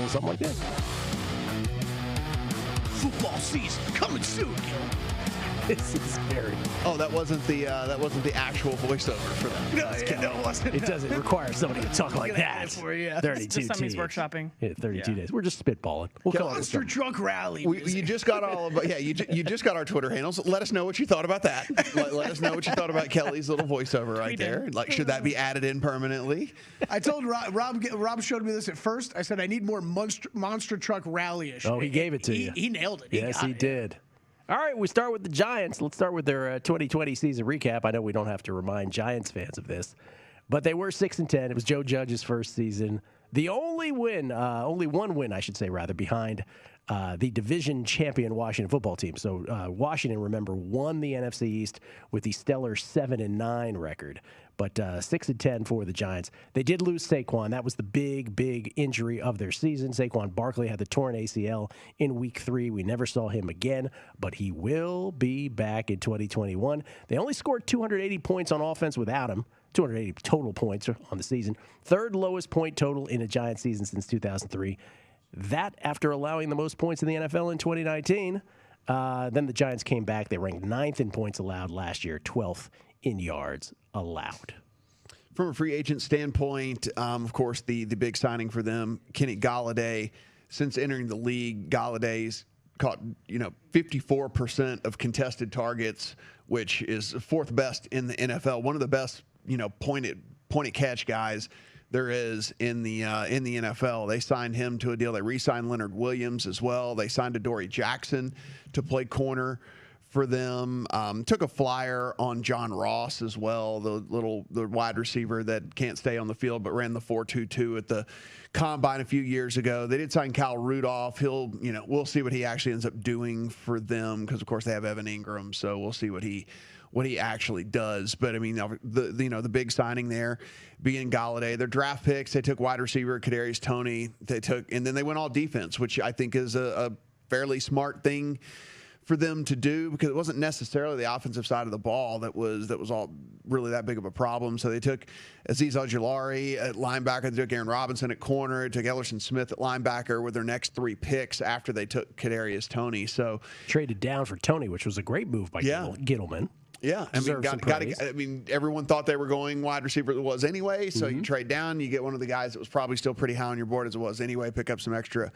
little something like this. Football season coming soon, Gil. This is very. Oh, that wasn't the actual voiceover for that. No, it wasn't. It doesn't require somebody to talk like that. For you. 32 Just something he's teams. workshopping. Yeah, 32 days. We're just spitballing. We'll come up with Monster something. Truck Rally. You just got all of you just got our Twitter handles. Let us know what you thought about that. Let us know what you thought about Kelly's little voiceover right there. Like, should that be added in permanently? I told Rob showed me this at first. I said I need more Monster Truck Rally-ish. Oh, he gave it to you. He nailed it. Yes, he did. All right, we start with the Giants. Let's start with their 2020 season recap. I know we don't have to remind Giants fans of this, but they were 6-10. It was Joe Judge's first season. The only one win, I should say, rather, behind the division champion Washington football team. So Washington, remember, won the NFC East with the stellar 7-9 record. But 6-10 for the Giants. They did lose Saquon. That was the big injury of their season. Saquon Barkley had the torn ACL in Week 3. We never saw him again, but he will be back in 2021. They only scored 280 points on offense without him. 280 total points on the season. Third lowest point total in a Giants season since 2003. That after allowing the most points in the NFL in 2019. Then the Giants came back. They ranked 9th in points allowed last year, 12th in yards allowed. From a free agent standpoint, of course, the big signing for them, Kenny Golladay. Since entering the league, Galladay's caught 54% of contested targets, which is fourth best in the NFL. One of the best pointed catch guys there is in the NFL. They signed him to a deal. They re-signed Leonard Williams as well. They signed Adoree Jackson to play corner for them. Took a flyer on John Ross as well, the wide receiver that can't stay on the field but ran the 4.22 at the combine a few years ago. They did sign Kyle Rudolph. We'll see what he actually ends up doing for them because of course they have Evan Ingram, so we'll see what he actually does. But I mean, the big signing there being Golladay. Their draft picks, they took wide receiver Kadarius Toney. And then they went all defense, which I think is a fairly smart thing for them to do because it wasn't necessarily the offensive side of the ball that was all really that big of a problem. So they took Azeez Ojulari at linebacker, they took Aaron Robinson at corner, they took Ellerson Smith at linebacker with their next 3 picks after they took Kadarius Toney. So traded down for Toney, which was a great move by Gittleman. Yeah, I mean, everyone thought they were going wide receiver that was anyway. So you trade down, you get one of the guys that was probably still pretty high on your board as it was anyway. Pick up some extra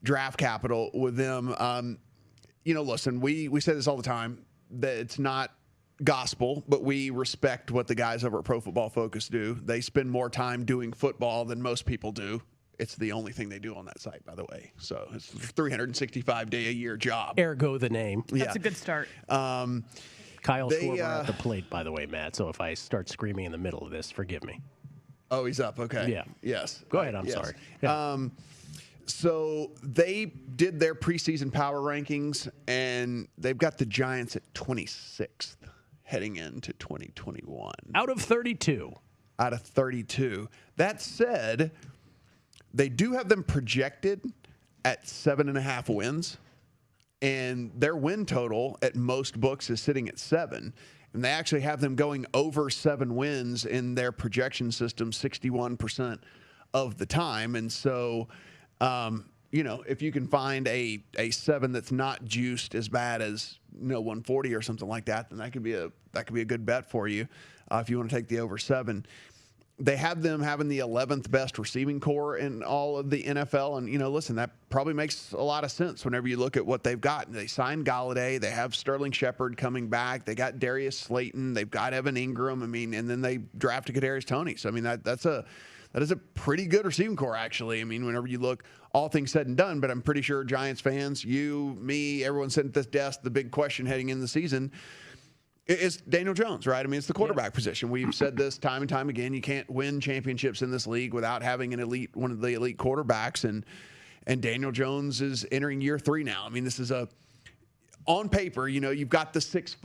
draft capital with them. Listen, we say this all the time that it's not gospel, but we respect what the guys over at Pro Football Focus do. They spend more time doing football than most people do. It's the only thing they do on that site, by the way. So it's a 365-day-a-year job. Ergo the name. That's a good start. Kyle Schwarber at the plate, by the way, Matt. So if I start screaming in the middle of this, forgive me. Oh, he's up. Okay. Yeah. Yes. Go ahead. I'm sorry. Yeah. So they did their preseason power rankings, and they've got the Giants at 26th heading into 2021. Out of 32. Out of 32. That said, they do have them projected at 7.5 wins, and their win total at most books is sitting at 7. And they actually have them going over 7 wins in their projection system 61% of the time. And so, if you can find a 7 that's not juiced as bad as 140 or something like that, then that could be a good bet for you if you want to take the over 7. They have them having the 11th best receiving core in all of the NFL. And, listen, that probably makes a lot of sense whenever you look at what they've got. They signed Golladay. They have Sterling Shepard coming back. They got Darius Slayton. They've got Evan Ingram. And then they drafted Kadarius Toney. So, that is a pretty good receiving core, actually. Whenever you look, all things said and done, but I'm pretty sure Giants fans, you, me, everyone sitting at this desk, the big question heading into the season is Daniel Jones, right? It's the quarterback position. We've said this time and time again. You can't win championships in this league without having one of the elite quarterbacks, and Daniel Jones is entering year 3 now. This is on paper, you've got the 6'5",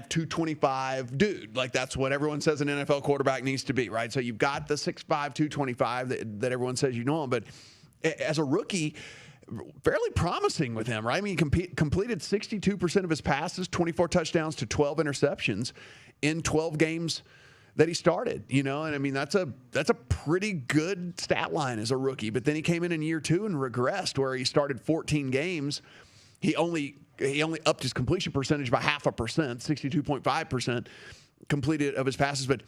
225 dude. Like, that's what everyone says an NFL quarterback needs to be, right? So you've got the 6'5", 225 that everyone says you know him. But as a rookie, fairly promising with him, right? He completed 62% of his passes, 24 touchdowns to 12 interceptions in 12 games that he started, and I mean that's a pretty good stat line as a rookie. But then he came in year 2 and regressed, where he started 14 games. He only upped his completion percentage by 0.5%, 62.5% completed of his passes, but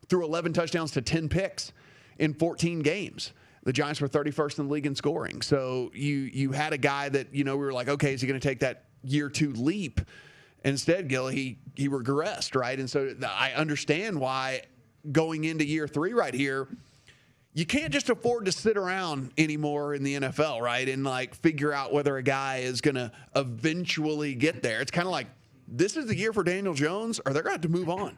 threw 11 touchdowns to 10 picks in 14 games. The Giants were 31st in the league in scoring. So you had a guy that, we were like, okay, is he going to take that year 2 leap? Instead, Gil, he regressed, right? And so I understand why going into year 3 right here, you can't just afford to sit around anymore in the NFL, right? And like figure out whether a guy is going to eventually get there. It's kind of like, this is the year for Daniel Jones, or they're going to have to move on.